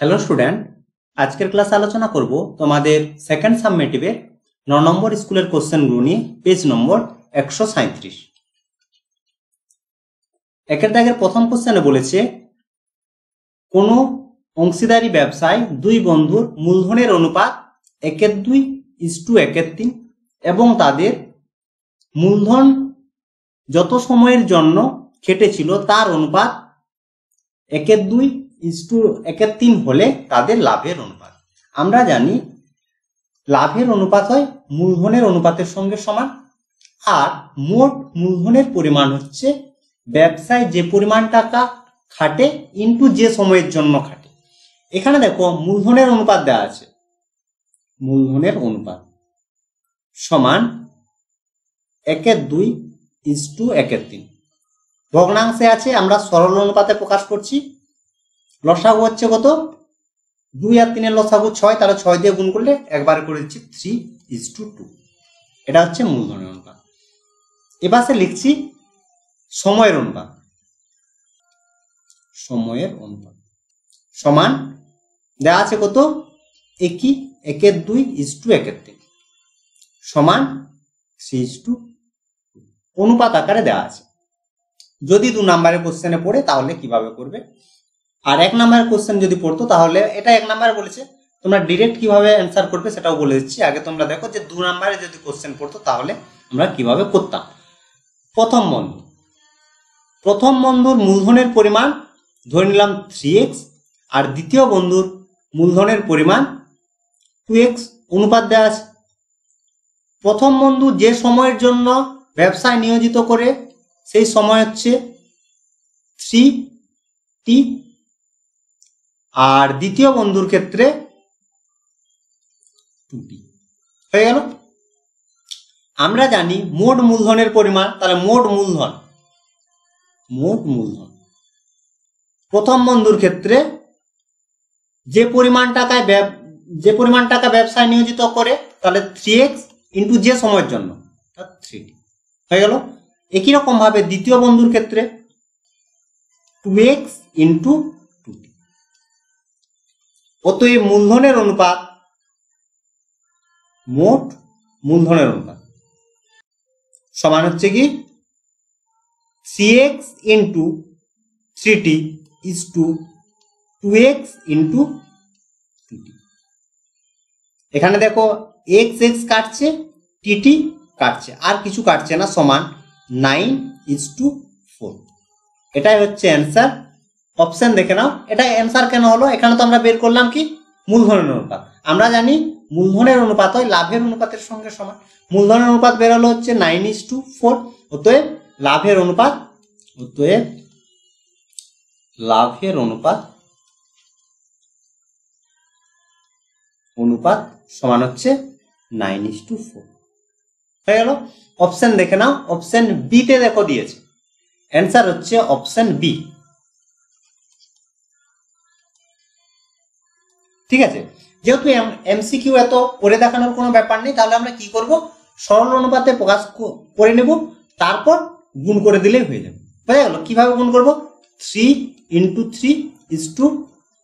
Hello student, আজকের ক্লাসে আলোচনা করব তোমাদের সেকেন্ড সাবমেটিভের 9 নম্বর স্কুলের কোশ্চেনগুলো নিয়ে। পেজ নম্বর 137। একের দাগের প্রথম কোশ্চেনে বলেছে কোনো অংশীদারি ব্যবসায় দুই বন্ধুর মূলধনের অনুপাত 1/2:1/3 এবং তাদের মূলধন যত সময়ের জন্য খেটেছিল তার অনুপাত 1/2:1/3 হলে তাদের লাভের অনুপাত। আমরা জানি লাভের অনুপাত হয় মূলধনের অনুপাতের সঙ্গে সমান, আর মোট মূলধনের পরিমাণ হচ্ছে ব্যবসায় যে পরিমাণ টাকা খাটে ইনটু যে সময়ের জন্য খাটে। এখানে দেখো মূলধনের অনুপাত দেওয়া আছে, মূলধনের অনুপাত সমান 1/2:1/3। ভগ্নাংশে আছে, আমরা সরল অনুপাতে প্রকাশ করছি। লসাগু হচ্ছে কত? 2 আর 3 এর লসাগু 6, তাহলে 6 দিয়ে গুণ করলে একবার করে দিচ্ছি 3:2। এটা হচ্ছে মূলধনের অনুপাত। এপাশে লিখছি সময়ের অনুপাত, সময়ের অনুপাত সমান দেওয়া আছে কত? 1/2:1/3 সমান 3:2 অনুপাত আকারে দেওয়া আছে। যদি 2 নম্বরের কোশ্চেনে পড়ে তাহলে কিভাবে করবে, আর 1 নম্বরের কোশ্চেন যদি পড়তো তাহলে এটা 1 নম্বরে বলেছে, তোমরা ডিরেক্ট কিভাবে অ্যান্সার করবে সেটাও বলে দিচ্ছি। আগে তোমরা দেখো যে 2 নম্বরে যদি কোশ্চেন পড়তো তাহলে আমরা কিভাবে করতাম। প্রথম বন্ধুর মূলধনের পরিমাণ ধরে নিলাম 3x, আর দ্বিতীয় বন্ধুর মূলধনের পরিমাণ 2x। অনুপাত দেওয়া আছে। প্রথম বন্ধু যে সময়ের জন্য ব্যবসায় নিয়োজিত করে সেই সময় হচ্ছে 3t, আর দ্বিতীয় বন্ধুর ক্ষেত্রে 2t হয়ে গেল। আমরা জানি মোট মূলধনের পরিমাণ, তাহলে মোট মূলধন প্রথম বন্ধুর ক্ষেত্রে যে পরিমাণ টাকা ব্যবসায় নিয়োজিত করে, তাহলে 3x ইন্টু যে সময়ের জন্য 3t হয়ে গেল। একই রকম ভাবে দ্বিতীয় বন্ধুর ক্ষেত্রে 2x ইন্টু 2t। অতএব মূলধনের অনুপাত, মোট মূলধনের অনুপাত সমান হচ্ছে কি 3x into 3t is two 2x into 2t। এখানে দেখো x কাটছে, tt কাটছে, আর কিছু কাটছে না, সমান 9:4। এটাই হচ্ছে অ্যান্সার। অপশন দেখে নাও, এটা অ্যান্সার কেন হলো। এখানে তো আমরা বের করলাম কি মূলধনের অনুপাত। আমরা জানি মূলধনের অনুপাত হয় লাভের অনুপাতের সঙ্গে সমান। মূলধনের অনুপাত বের হলো হচ্ছে 9:4। অতএব লাভের অনুপাত সমান হচ্ছে 9:4 হয়ে গেল। অপশন দেখে নাও, অপশন বি তে দেখো দিয়েছে, অ্যান্সার হচ্ছে অপশন বি। ঠিক আছে, যেহেতু এমসিকিউ এত করে দেখানোর কোনো ব্যাপার নেই, তাহলে আমরা কি করব, সরল অনুপাতে প্রকাশ করে নেব, তারপর গুণ করে দিলেই হয়ে যাবে। হয়ে গেল। কিভাবে গুণ করব? 3 ইন্টু 3 ইজ টু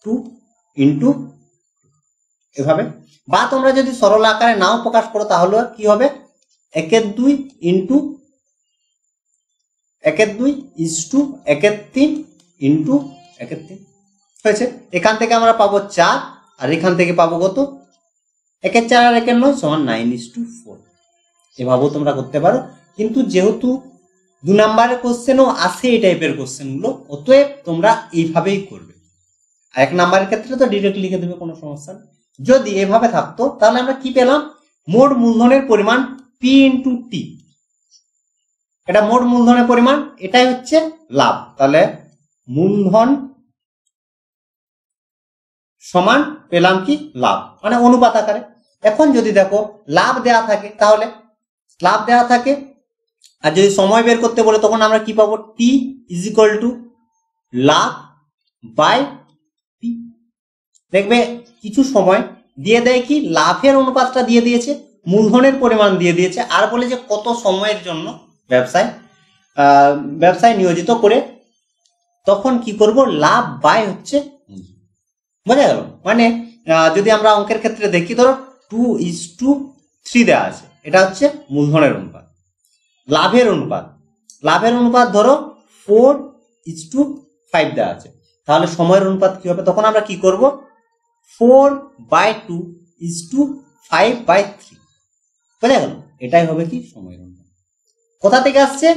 2 ইন্টু, এভাবে। বা তোমরা যদি সরল আকারে নাও প্রকাশ করো তাহলে কি হবে, 1/2 ইন্টু 1/2 ইজ টু 1/3 ইন্টু 1/3 হয়েছে। এখান থেকে আমরা পাবো 4, আর এখান থেকে পাবো কত? 1/4 আর 1/9 সমান 9:4। এভাবেও তোমরা করতে পারো, কিন্তু যেহেতু 2 নম্বরের কোশ্চেনও আসে এই টাইপের কোশ্চেনগুলো, অতএব তোমরা এইভাবেই করবে। আর 1 নম্বরের ক্ষেত্রে তো ডিরেক্ট লিখে দেবে, কোনো সমস্যা নেই। যদি এভাবে থাকতো তাহলে আমরা কি পেলাম, মোট মূলধনের পরিমাণ p ইন্টু t। এটা মোট মূলধনের পরিমাণ, এটাই হচ্ছে লাভ। তাহলে মূলধন সমান পেলাম কি লাভ, মানে অনুপাত আকারে। এখন যদি দেখো লাভ দেয়া থাকে, তাহলে লাভ দেয়া থাকে, আর যদি সময় বের করতে বলে তখন আমরা কি পাবো, t ইজ ইকুয়াল টু লাভ বাই p। দেখবে কিছু সময় দিয়ে দেয় কি লাভের অনুপাতটা দিয়ে দিয়েছে, মূলধনের পরিমাণ দিয়ে দিয়েছে, আর বলে যে কত সময়ের জন্য ব্যবসায় নিয়োজিত করে, তখন কি করব, লাভ বাই হচ্ছে বোঝা গেল? মানে যদি আমরা অঙ্কের ক্ষেত্রে দেখি, ধরো 2:3 দেওয়া আছে, এটা হচ্ছে মূলধনের অনুপাত। লাভের অনুপাত ধরো 4:5 দেওয়া আছে, তাহলে সময়ের অনুপাত কি হবে? তখন আমরা কি করব? 4/2:5/3। বোঝা গেল? এটাই হবে কি সময়ের অনুপাত। কোথা থেকে আসছে?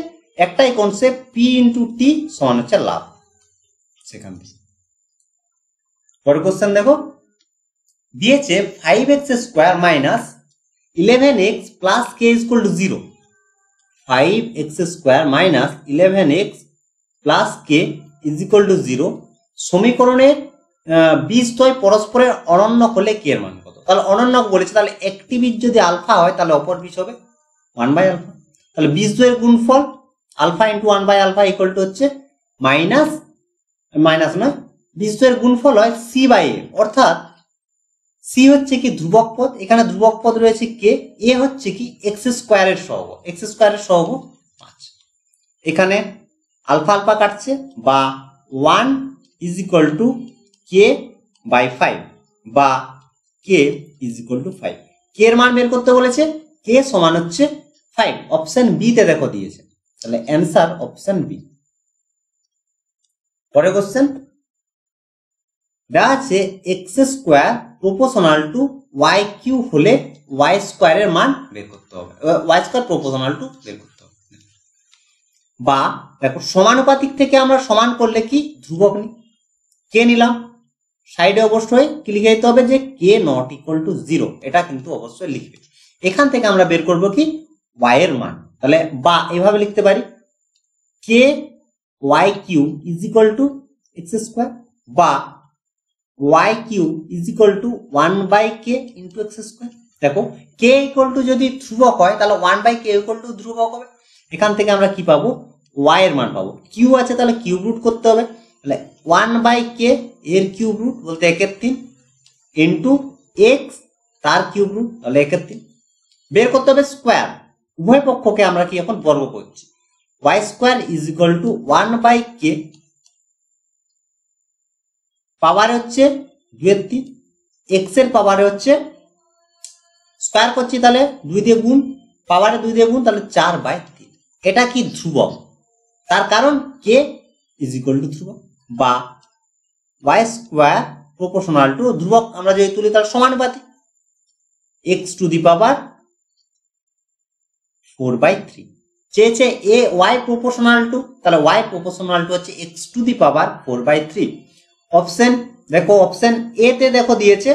একটাই কনসেপ্ট, P/T সমান হচ্ছে লাভ, সেখান থেকে। পরের কোশ্চেন দেখো, দিয়েছে 5x² minus 11x plus k equal to 0। 5x² minus 11x plus k equal to 0 সমীকরণের বীজদ্বয় পরস্পরের অনন্যক হলে কে এর মান কত? তাহলে অনন্যক বলেছে, তাহলে একটি বীজ যদি আলফা হয় তাহলে অপর বীজ হবে 1/α। তাহলে বীজদ্বয়ের গুণফল আলফা ইন্টু 1/α ইকুয়াল টু হচ্ছে মাইনাস নয়, বীজদ্বয়ের গুণফল হয় c/a, অর্থাৎ c হচ্ছে কি ধ্রুবক পদ, এখানে ধ্রুবক পদ রয়েছে কে, এ হচ্ছে কি x² এর সহগ, x² এর সহগ 5। এখানে আলফা আলফা কাটছে, বা 1 ইজ ইকুয়াল টু k/5 বা k ইজ ইকুয়াল টু 5। কে এর মান বের করতে বলেছে, কে সমান হচ্ছে 5। অপশন বি তে দেখো দিয়েছে, তাহলে অ্যান্সার অপশন বি। পরের কোশ্চেন দেওয়া আছে x² প্রপোর্শনাল টু y³ হলে y² এর মান বের করতে হবে, y² প্রপোর্শনাল টু বের করতে হবে। বা দেখো সমানুপাতিক থেকে আমরা সমান করলে কি ধ্রুবক নিই, কে নিলাম, সাইডে অবশ্যই কি লিখে দিতে হবে যে কে নট ইকুয়াল টু 0, এটা কিন্তু অবশ্যই লিখবে। এখান থেকে আমরা বের করব কি y এর মান, তাহলে বা এভাবে লিখতে পারি কে y³ is equal two x² বা y³ is equal two 1/k into x²। দেখো k ইকুয়াল টু যদি ধ্রুবক হয় তাহলে 1/k ইকুয়াল টু ধ্রুবক হবে। এখান থেকে আমরা কি পাবো, y এর মান পাবো। q আছে তাহলে কিউব রুট করতে হবে, তাহলে 1/k এর কিউব রুট বলতে 1/3 ইন্টু x তার কিউব রুট, তাহলে 1/3 বের করতে হবে স্কোয়ার। উভয় পক্ষকে আমরা কি এখন বর্গ করছি, y² is equal two 1/k, পাওয়ারে হচ্ছে 2/3, x এর পাওয়ারে হচ্ছে স্কোয়ার করছি, তাহলে 2 দিয়ে গুণ, পাওয়ারে 2 দিয়ে গুণ, তাহলে 4/3। এটা কি ধ্রুবক, তার কারণ কে ইজ ইকুয়াল টু ধ্রুবক। বা y² প্রপোর্শনাল টু ধ্রুবক আমরা যদি তুলি তাহলে সমানুপাতিক x⁴ 4/3 চেয়েছে এ y প্রপোর্শনাল টু, তাহলে y প্রপোর্শনাল টু হচ্ছে x⁴ 4/3। অপশন দেখো, অপশন এ তে দেখো দিয়েছে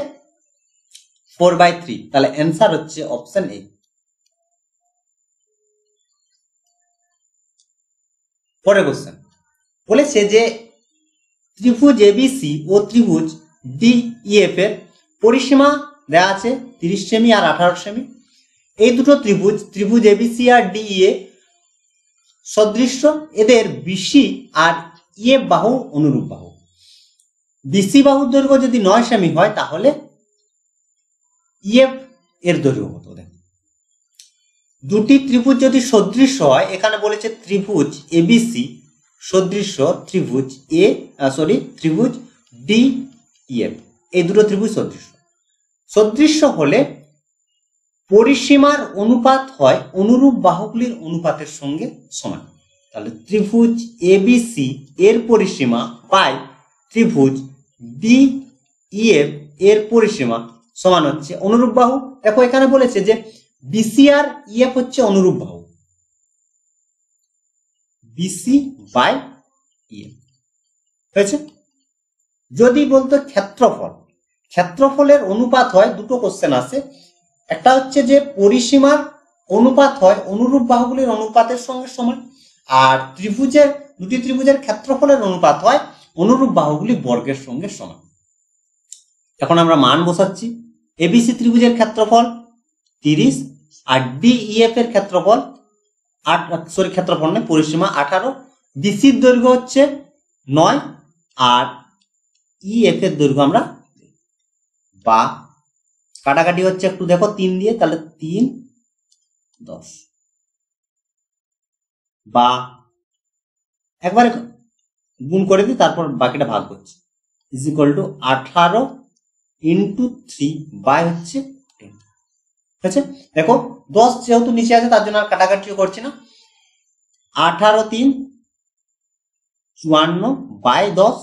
4/3, তাহলে অ্যান্সার হচ্ছে অপশন এ। পরের কোশ্চেন বলেছে যে ত্রিভুজ এবিসি ও ত্রিভুজ ডিইএফ এর পরিসীমা দেওয়া আছে 30 সেমি আর 18 সেমি। এই দুটো ত্রিভুজ এবিসি আর ডিইএ সদৃশ্য, এদের বিসি আর ইএফ বাহু অনুরূপ বাহু। বিসি বাহুর দৈর্ঘ্য যদি 9 সেমি হয় তাহলে ইএফ এর দৈর্ঘ্য কত? দেখো দুটি ত্রিভুজ যদি সদৃশ্য হয়, এখানে বলেছে ত্রিভুজ এবিসি সদৃশ্য ত্রিভুজ ত্রিভুজ ডিইএফ, এই দুটো ত্রিভুজ সদৃশ্য হলে পরিসীমার অনুপাত হয় অনুরূপ বাহুগুলির অনুপাতের সঙ্গে সমান। তাহলে ত্রিভুজ এবিসি এর পরিসীমা বাই ত্রিভুজ ডিইএফ এর পরিসীমা সমান হচ্ছে অনুরূপ বাহু। দেখো এখানে বলেছে যে বিসি আর ইএফ হচ্ছে অনুরূপ বাহু, বিসি বাই ইএফ হয়েছে। যদি বলতো ক্ষেত্রফলের অনুপাত হয়, দুটো কোশ্চেন আছে, একটা হচ্ছে যে পরিসীমার অনুপাত হয় অনুরূপ বাহুগুলির অনুপাতের সঙ্গে সমান, আর দুটি ত্রিভুজের ক্ষেত্রফলের অনুপাত হয় অনুরূপ বাহুগুলি বর্গের সঙ্গে সমান। এখন আমরা মান বসাচ্ছি, এবিসি ত্রিভুজের ক্ষেত্রফল 30 আর ডিইএফ এর ক্ষেত্রফল পরিসীমা 18, বিসির দৈর্ঘ্য হচ্ছে 9 আর ইএফ এর দৈর্ঘ্য আমরা, বা কাটাকাটি হচ্ছে একটু দেখো 3 দিয়ে, তাহলে 3 10, বা একবারে গুণ করে দিই তারপর বাকিটা ভাগ করছি, is equal to 18 into 3 by হচ্ছে 10। ঠিক আছে, দেখো 10 যেহেতু নিচে আছে তার জন্য আর কাটাকাটিও করছি না। 18 3 54 বাই 10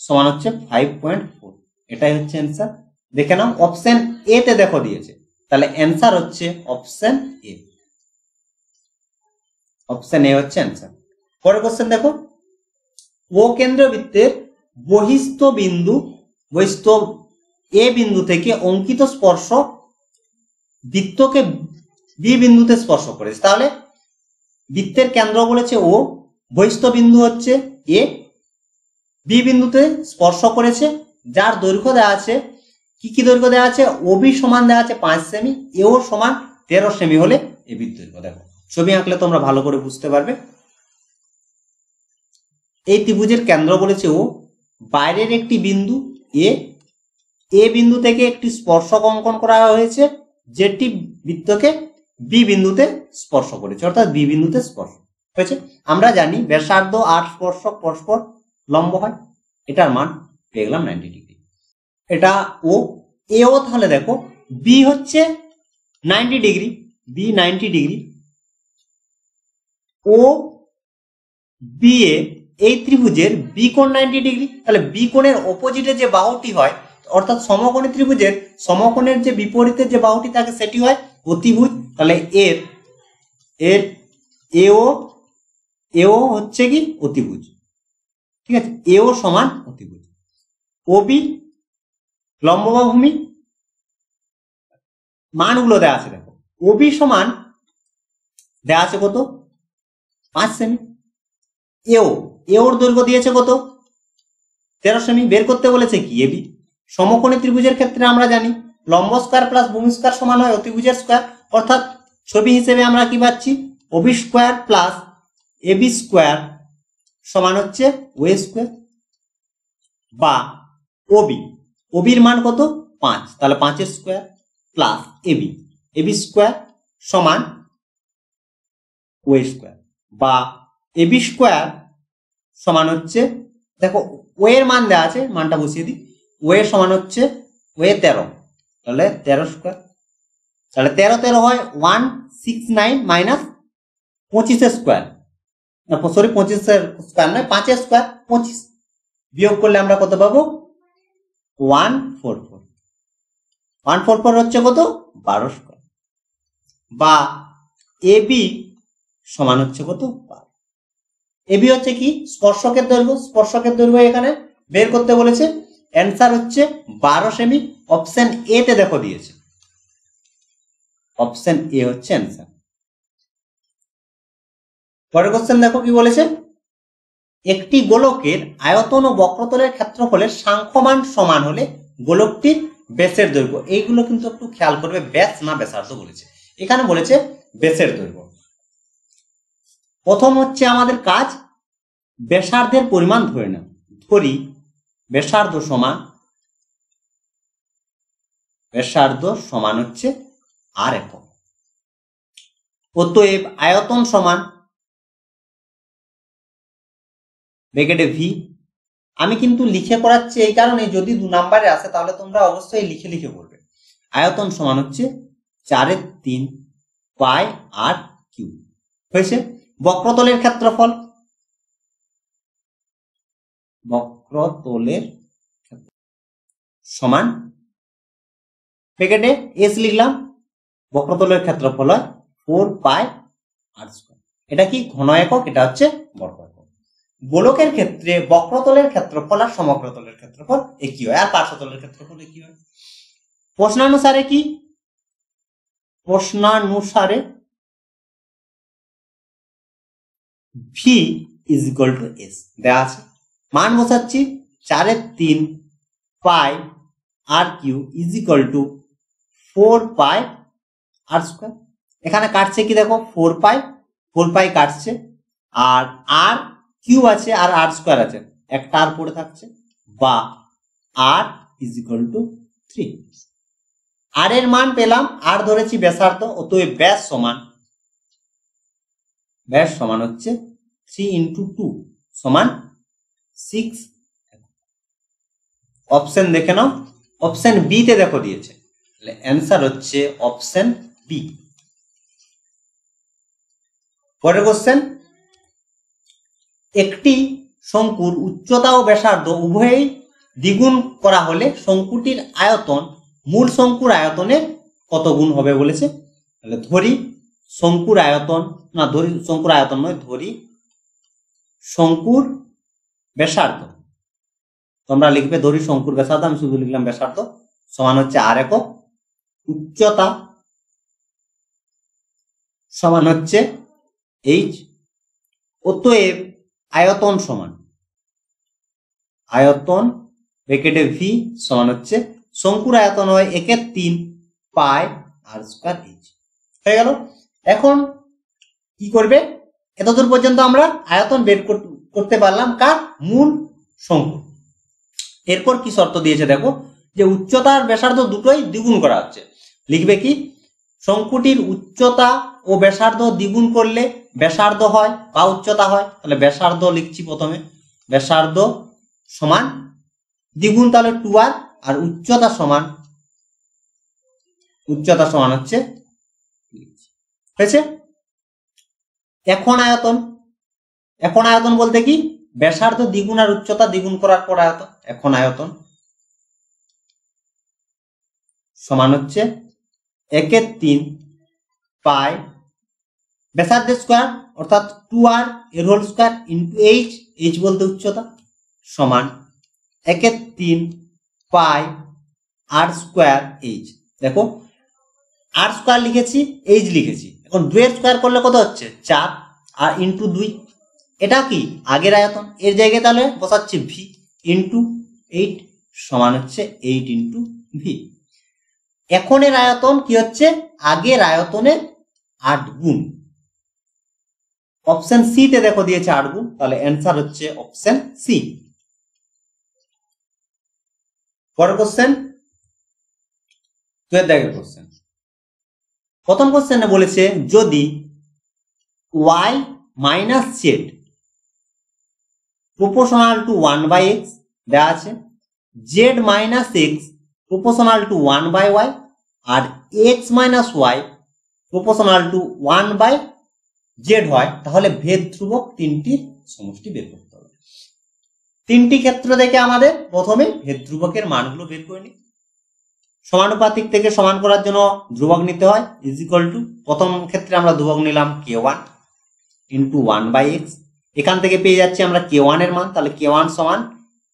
সমান হচ্ছে 5.4। এটাই হচ্ছে অ্যান্সার। দেখে নাও অপশন এ তে দেখো দিয়েছে, তাহলে অ্যান্সার হচ্ছে অপশন এ। অপশন এ হচ্ছে অ্যান্সার। পরের কোশ্চেন দেখো, ও কেন্দ্রবৃত্তের বহিস্থ এ বিন্দু থেকে অঙ্কিত স্পর্শ বৃত্তকে বি বিন্দুতে স্পর্শ করেছে। তাহলে বৃত্তের কেন্দ্র বলেছে ও, বহিস্থ বিন্দু হচ্ছে এ, বি বিন্দুতে স্পর্শ করেছে, যার দৈর্ঘ্য দেওয়া আছে, কি কি দৈর্ঘ্য দেওয়া আছে, ওবি সমান দেওয়া আছে 5 সেমি, এও সমান 13 সেমি হলে এবির দৈর্ঘ্য। দেখো ছবি আঁকলে তোমরা ভালো করে বুঝতে পারবে। এই ত্রিভুজের কেন্দ্র বলেছে ও, বাইরের একটি বিন্দু এ বিন্দু থেকে একটি স্পর্শক অঙ্কন করা হয়েছে যেটি বৃত্তকে বি বিন্দুতে স্পর্শ করেছে, অর্থাৎ বি বিন্দুতে স্পর্শ হয়েছে। আমরা জানি ব্যাসার্ধ আর স্পর্শক পরস্পর লম্ব হয়, এটার মান পেয়ে গেলাম 90 ডিগ্রি। এটা ও, এও তাহলে দেখো বি হচ্ছে 90 degree, B 90 degree, O B A এই ত্রিভুজের বি কোণ 90 ডিগ্রি। তাহলে বি কোণের অপোজিটে যে বাহুটি হয়, অর্থাৎ সমকোণী ত্রিভুজের সমকোণের যে বিপরীতে যে বাহুটি থাকে সেটি হয় অতিভুজ। তাহলে এর এও হচ্ছে কি অতিভুজ। ঠিক আছে, এও সমান অতিভুজ। ওবি লম্ব বা ভূমি, মানগুলো দেওয়া আছে দেখো, ওবি সমান দেওয়া আছে কত 5 সেমি, এওর দৈর্ঘ্য দিয়েছে কত 13 সেমি। বের করতে বলেছে কি এবি। সমকোণী ত্রিভুজের ক্ষেত্রে আমরা জানি লম্ব স্কয়ার প্লাস ভূমি স্কয়ার সমান হয় অতিভুজের স্কয়ার, অর্থাৎ ছবি হিসেবে আমরা কি পাচ্ছি, OB square plus AB square সমান হচ্ছে ও স্কয়ার, বা ওবির মান কত 5, তাহলে 5 এর স্কয়ার প্লাস এবি স্কয়ার সমান ও স্কয়ার, বা এবি স্কয়ার সমান হচ্ছে, দেখো ও এর মান দেওয়া আছে, মানটা বসিয়ে দিই, ও এর সমান হচ্ছে ও 13, তাহলে 13 স্কয়ার, তাহলে 13 হয় 169 মাইনাস 25 এর স্কয়ার, সরি 25 এর স্কয়ার নয় 5 এর স্কয়ার 25, বিয়োগ করলে আমরা কত পাবো 144 হচ্ছে কত 12 স্কয়ার, বা এবি সমান হচ্ছে কত 12। এবি হচ্ছে কি স্পর্শকের দৈর্ঘ্য এখানে বের করতে বলেছে, অ্যান্সার হচ্ছে 12 সেমি। অপশন এ তে দেখো দিয়েছে, অপশন এ হচ্ছে অ্যান্সার। পরের কোশ্চেন দেখো কি বলেছে, একটি গোলকের আয়তন ও বক্রতলের ক্ষেত্রফলের সাংখ্যমান সমান হলে গোলকটির ব্যাসের দৈর্ঘ্য। এইগুলো কিন্তু একটু খেয়াল করবে, ব্যাস না ব্যাসার্ধ বলেছে, এখানে বলেছে ব্যাসের দৈর্ঘ্য। প্রথম হচ্ছে আমাদের কাজ ব্যাসার্ধের পরিমাণ ধরে নাও, ধরি ব্যাসার্ধ সমান হচ্ছে আর একক, অতএব আয়তন সমান ব্র্যাকেটে ভি। আমি কিন্তু লিখে করাচ্ছি এই কারণে, যদি 2 নম্বরে আসে তাহলে তোমরা অবশ্যই লিখে করবে। আয়তন সমান হচ্ছে 4/3 পাই আর কিউ হয়েছে। বক্রতলের ক্ষেত্রফল সমান ব্র্যাকেটে এস লিখলাম, বক্রতলের ক্ষেত্রফল হয় 4 পাই আর স্কয়ার। এটা কি ঘন একক, এটা হচ্ছে বর্গ একক। গোলকের ক্ষেত্রে বক্রতলের ক্ষেত্রফল আর সমগ্রতলের ক্ষেত্রফল একই হয়, আর পার্শ্বতলের ক্ষেত্রফল একই হয়। প্রশ্নানুসারে V is equal to S দেওয়া আছে, মান বসাচ্ছি 4/3 পাই আর Q is equal to 4 pi R square. এখানে কাটছে কি দেখো 4 পাই কাটছে, আর আর কিউ আছে আর আর স্কয়ার আছে, একটা আর পড়ে থাকছে, বা আর ইজ ইকুয়াল টু 3। আর এর মান পেলাম, আর ধরেছি ব্যাসার্ধ, অতএব ব্যাস সমান হচ্ছে 3 × 2 সমান 6। অপশন দেখে নাও, অপশন বি তে দেখো দিয়েছে, তাহলে অ্যান্সার হচ্ছে অপশন বি। পরের কোশ্চেন, একটি শঙ্কুর উচ্চতা ও ব্যাসার্ধ উভয়ই দ্বিগুণ করা হলে শঙ্কুটির আয়তন মূল শঙ্কুর আয়তনের কত গুণ হবে বলেছে। তাহলে ধরি শঙ্কুর আয়তন, না ধরি শঙ্কুর আয়তন নয়, ধরি শঙ্কুর ব্যাসার্ধ, তোমরা লিখবে ধরি শঙ্কুর ব্যাসার্ধ, আমি শুধু লিখলাম ব্যাসার্ধ, সমান হচ্ছে আর একক, উচ্চতা সমান হচ্ছে এইচ, অতএব আয়তন সমান, আয়তন ব্র্যাকেটে ভি সমান হচ্ছে শঙ্কুর আয়তন হয় 1/3 পাই আর স্কয়ার এইচ। হয়ে গেল। এখন কি করবে, এতদূর পর্যন্ত আমরা আয়তন বের করতে পারলাম কার, মূল শঙ্কু। এরপর কি শর্ত দিয়েছে দেখো, যে উচ্চতা আর ব্যাসার্ধ দুটোই দ্বিগুণ করা হচ্ছে। লিখবে কি, শঙ্কুটির উচ্চতা ও ব্যাসার্ধ দ্বিগুণ করলে ব্যাসার্ধ হয় বা উচ্চতা হয়, তাহলে ব্যাসার্ধ লিখছি প্রথমে, ব্যাসার্ধ সমান দ্বিগুণ তাহলে 2r, আর উচ্চতা সমান হচ্ছে হয়েছে। এখন আয়তন, এখন আয়তন বলতে কি, ব্যাসার্ধ দ্বিগুণ আর উচ্চতা দ্বিগুণ করার পর আয়তন। এখন আয়তন সমান হচ্ছে 1/3 পাই ব্যাসার্ধের স্কয়ার অর্থাৎ 2r এর whole square into H, H বলতে উচ্চতা, সমান 1/3 পাই আর স্কয়ার এইচ। দেখো আর স্কয়ার লিখেছি, এইচ লিখেছি, এখন 2 এর স্কয়ার করলে কত হচ্ছে 4, আর ইন্টু 2, এটা কি আগের আয়তন, এর জায়গায় তাহলে বসাচ্ছি ভি ইন্টু 8 সমান হচ্ছে 8 ইন্টু ভি। এখনের আয়তন কি হচ্ছে, আগের আয়তনের 8 গুণ। অপশন সি তে দেখো দিয়েছে 8 গুণ, তাহলে অ্যান্সার হচ্ছে অপশন সি। পরের কোশ্চেন, 12 দাগের কোশ্চেন। প্রথম কোশ্চেনে বলেছে যদি y minus Z proportional to 1/x দেওয়া আছে, z minus X proportional to 1/y, আর x minus Y proportional to 1/z হয়, তাহলে ভেদ ধ্রুবক তিনটির সমষ্টি বের করতে হবে। তিনটি ক্ষেত্র থেকে আমাদের প্রথমে ভেদ ধ্রুবকের মানগুলো বের করে নিই। সমানুপাতিক থেকে সমান করার জন্য ধ্রুবক নিতে হয়, ইজ ইকুয়াল টু, প্রথম ক্ষেত্রে আমরা ধ্রুবক নিলাম k1 ইন্টু 1/x, এখান থেকে পেয়ে যাচ্ছি আমরা k1 এর মান, তাহলে k1 সমান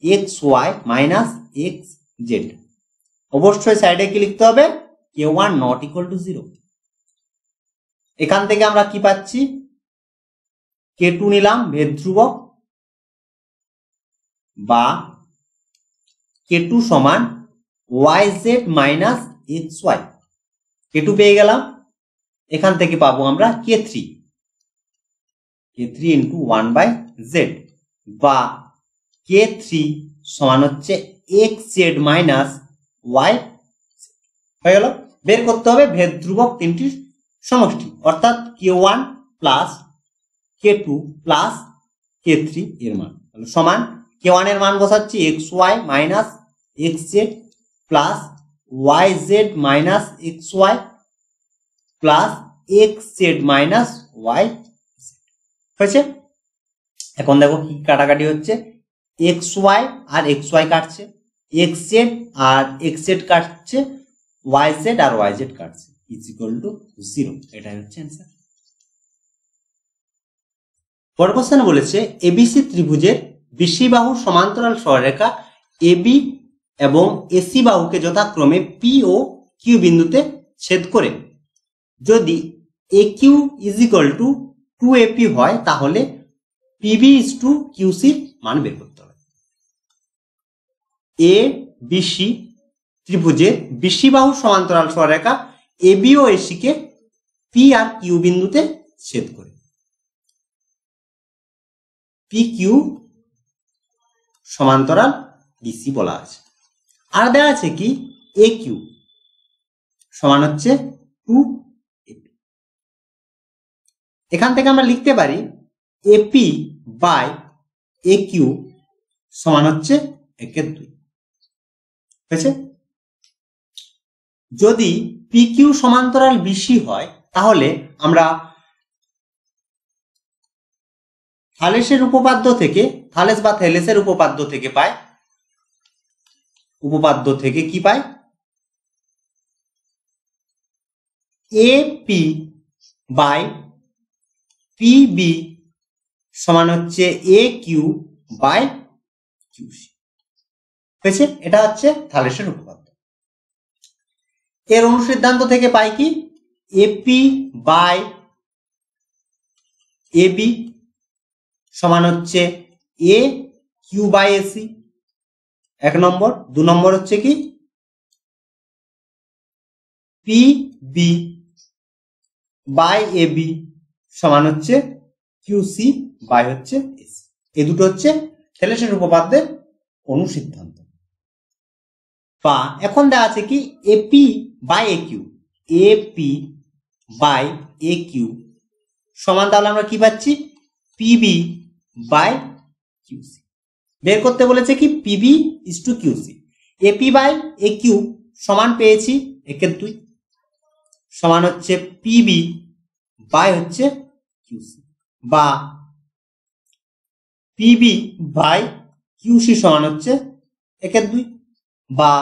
xy মাইনাস xz। অবশ্যই সাইডে কি লিখতে হবে, k1 নট ইকুয়াল টু 0। এখান থেকে আমরা কি পাচ্ছি, k2 নিলাম ভেদ ধ্রুবক, বা k2 সমান yz মাইনাস xy, k2 পেয়ে গেলাম। এখান থেকে পাবো আমরা k3 ইন্টু 1/z, বা k3 সমান হচ্ছে xz মাইনাস y। হয়ে গেল। বের করতে হবে ভেদ ধ্রুবক তিনটির সমষ্টি, অর্থাৎ k1 plus k2 plus k3 এর মান, সমান k1 এর মান বসাচ্ছি xy minus xz plus yz minus xy plus xz minus y হয়েছে। এখন দেখো কি কাটাকাটি হচ্ছে, xy আর xy কাটছে, xz আর xz কাটছে, yz আর yz কাটছে, ইজ ইকুয়াল টু 0। এটাই হচ্ছে অ্যান্সার। পরের কোশ্চেনে বলেছে এবিসি ত্রিভুজের বিসি বাহু সমান্তরাল সরলরেখা এবি এবং এসি বাহুকে যথাক্রমে পি ও কিউ বিন্দুতে ছেদ করে যদি A Q is equal to 2AP হয়, তাহলে পিবি ইজ টু কিউসির মান বের করতে হবে। এ বিসি ত্রিভুজের বিসি বাহু সমান্তরাল সরলরেখা এবি ও AC K P R Q বিন্দুতে ছেদ করে পি কিউ সমান্তরাল বিসি বলা আছে। আর দেওয়া আছে কি এ কিউ সমান হচ্ছে 2AP। এখান থেকে আমরা লিখতে পারি এপি বাই এ কিউ সমান হচ্ছে 1/2। হয়েছে? যদি PQ সমান্তরাল BC হয় তাহলে আমরা থালেসের উপপাদ্য থেকে, থালেস বা থেলেসের উপপাদ্য থেকে পাই, উপপাদ্য থেকে কি পাই? AP বাই PB সমান হচ্ছে AQ বাই QC। হয়েছে? এটা হচ্ছে থালেসের উপপাদ্য। এর অনুসিদ্ধান্ত থেকে পাই কি? AP বাই AB সমান হচ্ছে AQ বাই AC, 1 নম্বর। 2 নম্বর হচ্ছে কি? PB বাই AB সমান হচ্ছে QC বাই হচ্ছে AC। এই দুটো হচ্ছে থেলেসের উপপাদ্যের অনুসিদ্ধান্ত। বা এখন দেওয়া আছে কি AP by AQ, AP by AQ সমান, তাহলে আমরা কি পাচ্ছি? PB by QC। বের করতে বলেছে কি PB is to QC। AP by AQ সমান পেয়েছি 1/2 সমান হচ্ছে PB বাই হচ্ছে QC, বা PB বাই QC সমান হচ্ছে 1/2, বা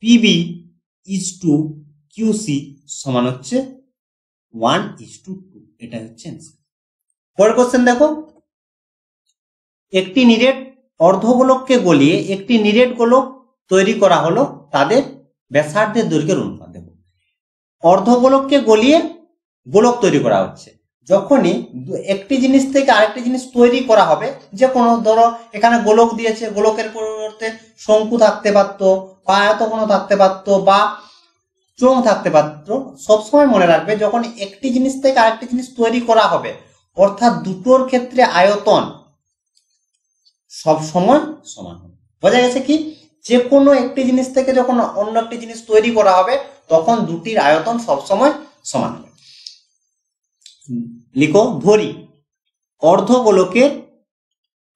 PB ইজ টু QC সমান হচ্ছে 1:2। এটা হচ্ছে অ্যান্সার। পরের কোশ্চেন দেখো, একটি নিরেট অর্ধগোলককে গলিয়ে একটি নিরেট গোলক তৈরি করা হলো, তাদের ব্যাসার্ধের দৈর্ঘ্যের অনুপাত। দেখো, অর্ধগোলককে গলিয়ে গোলক তৈরি করা হচ্ছে। যখনই একটি জিনিস থেকে আরেকটি জিনিস তৈরি করা হবে, যে কোনো ধরো এখানে গোলক দিয়েছে, গোলকের পরিবর্তে শঙ্কু থাকতে পারতো, বা আয়তঘন থাকতে পারতো, বা চোঙ থাকতে পারতো। সবসময় মনে রাখবে যখন একটি জিনিস থেকে আরেকটি জিনিস তৈরি করা হবে, অর্থাৎ দুটোর ক্ষেত্রে আয়তন সব সময় সমান হবে। বোঝা গেছে কি? যে কোনো একটি জিনিস থেকে যখন অন্য একটি জিনিস তৈরি করা হবে তখন দুটির আয়তন সব সময় সমান হবে। লিখো, ধরি অর্ধগোলকের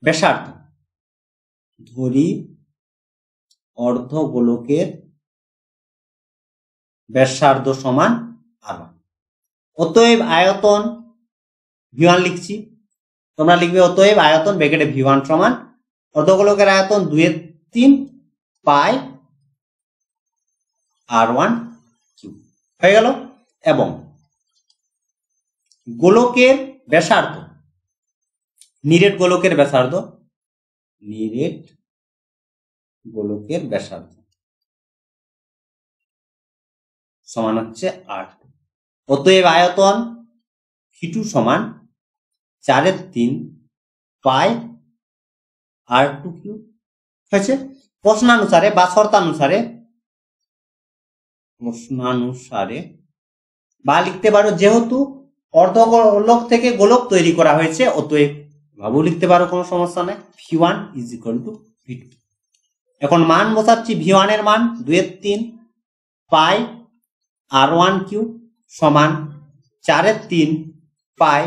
ব্যাসার্ধ, ধরি অর্ধগোলকের ব্যাসার্ধ সমান r1। অতএব আয়তন V1 লিখছি, তোমরা লিখবে অতএব আয়তন ব্র্যাকেটে V1 সমান অর্ধগোলকের আয়তন 2/3 পাই r1 কিউব হয়ে গেল। এবং গোলকের ব্যাসার্ধ, নিরেট গোলকের ব্যাসার্ধ, নিরেট গোলকের ব্যাসার্ধ সমান হচ্ছে r2। অতএব আয়তন V2 সমান 4/3 পাই r2 কিউব হয়েছে। প্রশ্নানুসারে বা শর্তানুসারে, বা লিখতে পারো যেহেতু অর্ধগোলক থেকে গোলক তৈরি করা হয়েছে অতএব ভাবও লিখতে পারো, কোনো সমস্যা নেই। V1 is equal two V2। এখন মান বসাচ্ছি, V1 এর মান 2/3 পাই r1 কিউব সমান 4/3 পাই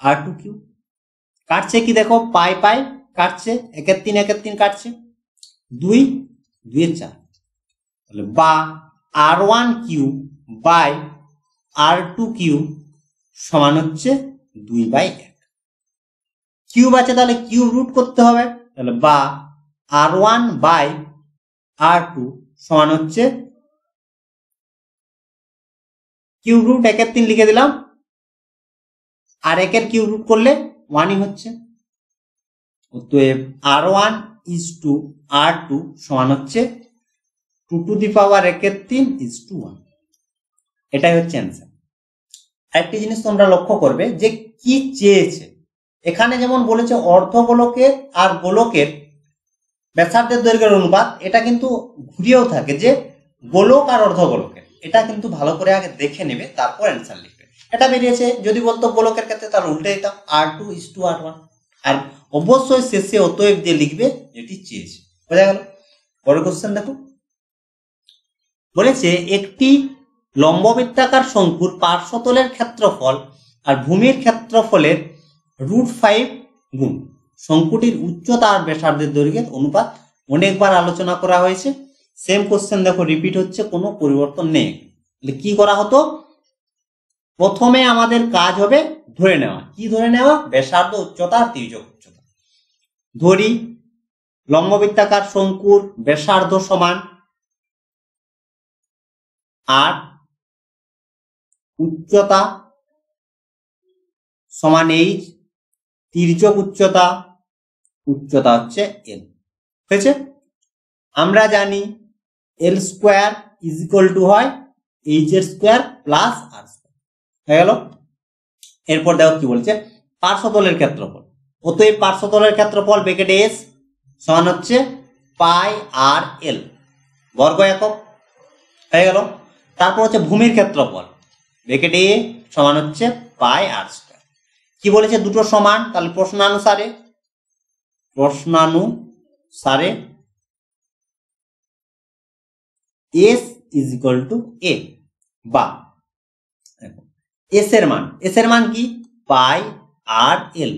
r2 কিউব। কাটছে কি দেখো, পাই পাই কাটছে, 1/3 1/3 কাটছে, 2 2 4, তাহলে বা r1 cube by r2 cube সমান হচ্ছে 2/1। কিউব আছে তাহলে কিউব রুট করতে হবে, তাহলে বা r1 বাই r2 সমান হচ্ছে কিউব রুট 1/3 লিখে দিলাম, আর 1 কিউব রুট করলে 1ই হচ্ছে। অতএব r1 ইজ টু r2 সমান হচ্ছে 2 to the power 1/3 is to 1। এটাই হচ্ছে অ্যান্সার। আরেকটি জিনিস তোমরা লক্ষ্য করবে যে কি চেয়েছে, এখানে যেমন বলেছে অর্ধগোলকের আর গোলকের ব্যাসার্ধের দৈর্ঘ্যের অনুপাত, এটা কিন্তু ঘুরিয়েও থাকে যে গোলক আর অর্ধগোলকের। এটা কিন্তু ভালো করে আগে দেখে নেবে, তারপর অ্যান্সার লিখবে। এটা বেরিয়েছে, যদি বলতো গোলকের ক্ষেত্রে তাহলে উল্টে দিতাম, r2 ইজ টু r1। আর অবশ্যই শেষে অতএব দিয়ে লিখবে যেটি চেয়েছে। বোঝা গেল? পরের কোশ্চেন দেখো, বলেছে একটি লম্ববৃত্তাকার শঙ্কুর পার্শ্বতলের ক্ষেত্রফল আর ভূমির ক্ষেত্রফলের √5 গুণ শঙ্কুটির উচ্চতা আর ব্যাসার্ধের দৈর্ঘ্যের অনুপাত অনেকবার আলোচনা করা হয়েছে। সেম কোশ্চেন দেখো রিপিট হচ্ছে, কোনো পরিবর্তন নেই। তাহলে কি করা হতো, প্রথমে আমাদের কাজ হবে ধরে নেওয়া। কি ধরে নেওয়া, ব্যাসার্ধ, উচ্চতা আর তির্যক উচ্চতা। ধরি লম্ববৃত্তাকার শঙ্কুর ব্যাসার্ধ সমান আর উচ্চতা সমান এইচ, তির্যক উচ্চতা হচ্ছে এল। হয়েছে? আমরা জানি L square is equal two হয় এইচ এর স্কোয়ার প্লাস আর স্কোয়ার। হয়ে গেল। এরপর দেখো কি বলছে, পার্শ্বতলের ক্ষেত্রফল। অতএব পার্শ্বতলের ক্ষেত্রফল ব্র্যাকেট এস সমান হচ্ছে পাই আর এল বর্গ একক। হয়ে গেল। তারপর হচ্ছে ভূমির ক্ষেত্রফল, ব্র্যাকেট এ সমান হচ্ছে পাই আর স্কোয়ার। কি বলেছে, দুটো সমান, তাহলে প্রশ্নানুসারে এস ইজ ইকুয়াল টু এ, বা এস এর মান কি, পাই আর এল,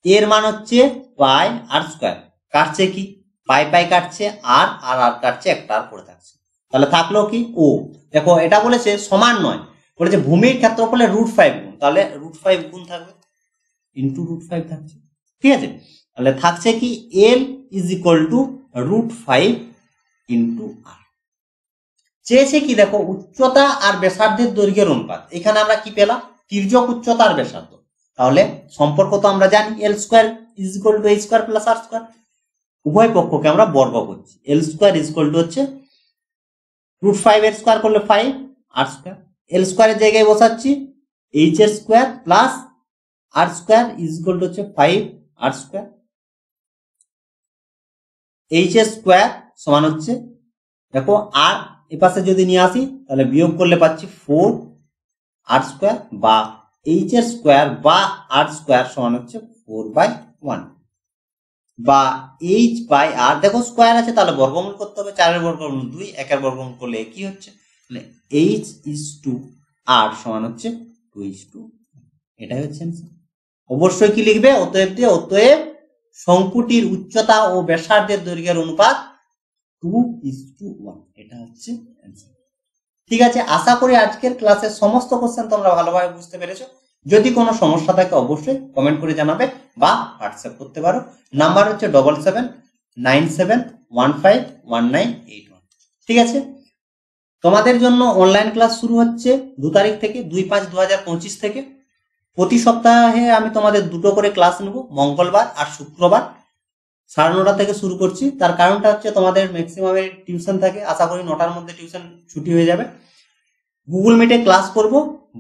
এর মান হচ্ছে পাই আর স্কোয়ার, কাটছে কি পাই পাই কাটছে, আর আর আর কাটছে, একটা আর পড়ে থাকছে, তাহলে থাকলো কি ও। দেখো এটা বলেছে সমান নয়, বলেছে ভূমির ক্ষেত্রফলে √5 গুণ, তাহলে √5 গুণ থাকবে, ইন্টু √5 থাকছে। ঠিক আছে, তাহলে থাকছে কি L is equal to √5 into R. চেয়েছে কি দেখো, উচ্চতা আর ব্যাসার্ধের দৈর্ঘ্যের অনুপাত। এখানে আমরা কি পেলাম, তির্যক উচ্চতা আর ব্যাসার্ধ। তাহলে সম্পর্ক তো আমরা জানি, L square is equal to H square plus R square. উভয় পক্ষকে আমরা বর্গ করছি, L square is equal to হচ্ছে √5 এর স্কোয়ার করলে 5 আর স্কোয়ার, এল স্কোয়ারের জায়গায় বসাচ্ছি এইচ এর square plus R square is equal to হচ্ছে 5 আর স্কোয়ার। এইচ এর স্কোয়ার সমান হচ্ছে, দেখো আর এপাশে যদি নিয়ে আসি তাহলে বিয়োগ করলে পাচ্ছি 4 আর স্কোয়ার, বা এইচ এর স্কোয়ার বা আর স্কোয়ার সমান হচ্ছে 4/1, বা এইচ বাই আর, দেখো স্কোয়ার আছে তাহলে বর্গমূল করতে হবে, 4 এর বর্গমূল 2, 1 এর বর্গমূল করলে কি হচ্ছে, তাহলে এইচ ইজ টু আর সমান হচ্ছে 2:1। এটাই হচ্ছে অবশ্যই কি লিখবে, অতএব শঙ্কুটির উচ্চতা ও ব্যাসার্ধের দৈর্ঘ্যের অনুপাত 2:1, এটা হচ্ছে অ্যান্সার। ঠিক আছে, আশা করি আজকের ক্লাসের সমস্ত কোশ্চেন তোমরা ভালোভাবে বুঝতে পেরেছো। যদি কোনো সমস্যা থাকে অবশ্যই কমেন্ট করে জানাবে বা হোয়াটসঅ্যাপ করতে পারো। নাম্বার হচ্ছে 7797151981। ঠিক আছে, তোমাদের জন্য অনলাইন ক্লাস শুরু হচ্ছে 2 তারিখ থেকে, 2/5/2025 থেকে। প্রতি সপ্তাহে আমি তোমাদের দুটো করে ক্লাস নেব, মঙ্গলবার আর শুক্রবার 9:30 থেকে শুরু করছি। তার কারণটা হচ্ছে তোমাদের ম্যাক্সিমামের টিউশন থাকে, আশা করি 9টার মধ্যে টিউশন ছুটি হয়ে যাবে। গুগল মিটে ক্লাস করব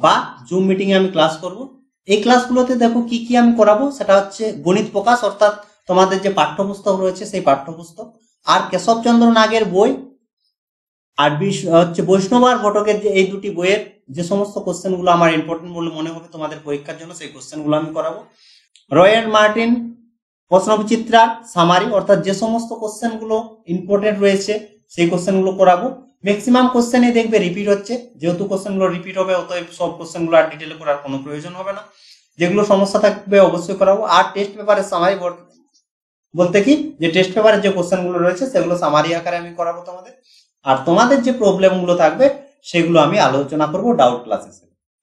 বা জুম মিটিং এ আমি ক্লাস করব। এই ক্লাসগুলোতে দেখো কি কি আমি করাবো, সেটা হচ্ছে গণিত প্রকাশ, অর্থাৎ তোমাদের যে পাঠ্যপুস্তক রয়েছে সেই পাঠ্যপুস্তক, আর কেশবচন্দ্র নাগের বই, আর হচ্ছে বৈষ্ণব আর ঘটকের যে এই দুটি বইয়ের যে সমস্ত কোশ্চেন গুলো আমার ইম্পর্টেন্ট বলে মনে হবে তোমাদের পরীক্ষার জন্য, সেই কোশ্চেন গুলো আমি করাবো। রয় এন্ড মার্টিন প্রশ্নবিচিত্রার সামারি, অর্থাৎ যে সমস্ত কোশ্চেন গুলো ইম্পর্টেন্ট রয়েছে সেই কোশ্চেন গুলো করাবো। ম্যাক্সিমাম কোশ্চেনই দেখবে রিপিট হচ্ছে, যেহেতু কোশ্চেন গুলো রিপিট হবে অতএব সব কোশ্চেন গুলো আর ডিটেলে করার কোনো প্রয়োজন হবে না। যেগুলো সমস্যা থাকবে অবশ্যই করাবো। আর টেস্ট পেপারের সামারি বলতে কি, যে টেস্ট পেপারের যে কোশ্চেন গুলো রয়েছে সেগুলো সামারি আকারে আমি করাবো তোমাদের, আর তোমাদের যে প্রবলেম গুলো থাকবে সেগুলো আমি আলোচনা করব ডাউট ক্লাসে।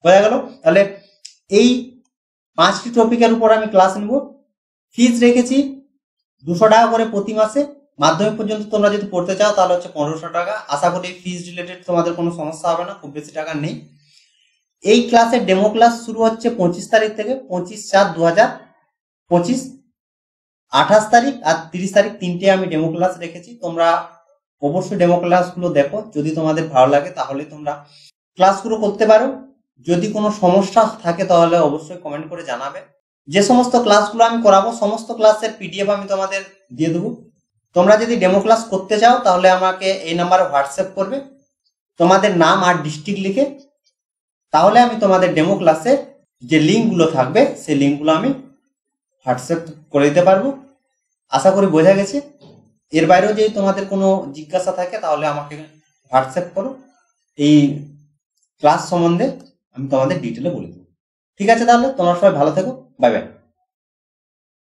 বোঝা গেল? তাহলে এই 5টি টপিকের উপর আমি ক্লাস নিব। ফিজ রেখেছি 200 টাকা করে প্রতি মাসে। মাধ্যমিক পর্যন্ত তোমরা যদি পড়তে চাও তাহলে হচ্ছে 1500 টাকা। আশা করি ফিজ রিলেটেড তোমাদের কোনো সমস্যা হবে না, খুব বেশি টাকা নেই। এই ক্লাসের ডেমো ক্লাস শুরু হচ্ছে 25 তারিখ থেকে, 25/4/2025, 28 তারিখ আর 30 তারিখ, 3টে আমি ডেমো ক্লাস রেখেছি। তোমরা অবশ্যই ডেমো ক্লাসগুলো দেখো, যদি তোমাদের ভালো লাগে তাহলে তোমরা ক্লাসগুলো করতে পারো। যদি কোনো সমস্যা থাকে তাহলে অবশ্যই কমেন্ট করে জানাবে। যে সমস্ত ক্লাসগুলো আমি করাবো সমস্ত ক্লাসের পিডিএফ আমি তোমাদের দিয়ে দেবো। তোমরা যদি ডেমো ক্লাস করতে চাও তাহলে আমাকে এই নাম্বারে হোয়াটসঅ্যাপ করবে তোমাদের নাম আর ডিস্ট্রিক্ট লিখে, তাহলে আমি তোমাদের ডেমো ক্লাসে যে লিঙ্কগুলো থাকবে সেই লিঙ্কগুলো আমি হোয়াটসঅ্যাপ করে দিতে পারবো। আশা করি বোঝা গেছে। এর বাইরেও যদি তোমাদের কোনো জিজ্ঞাসা থাকে তাহলে আমাকে হোয়াটসঅ্যাপ করো, এই ক্লাস সম্বন্ধে আমি তোমাদের ডিটেলে বলে দেবো। ঠিক আছে, তাহলে তোমরা সবাই ভালো থেকো, বাই বাই।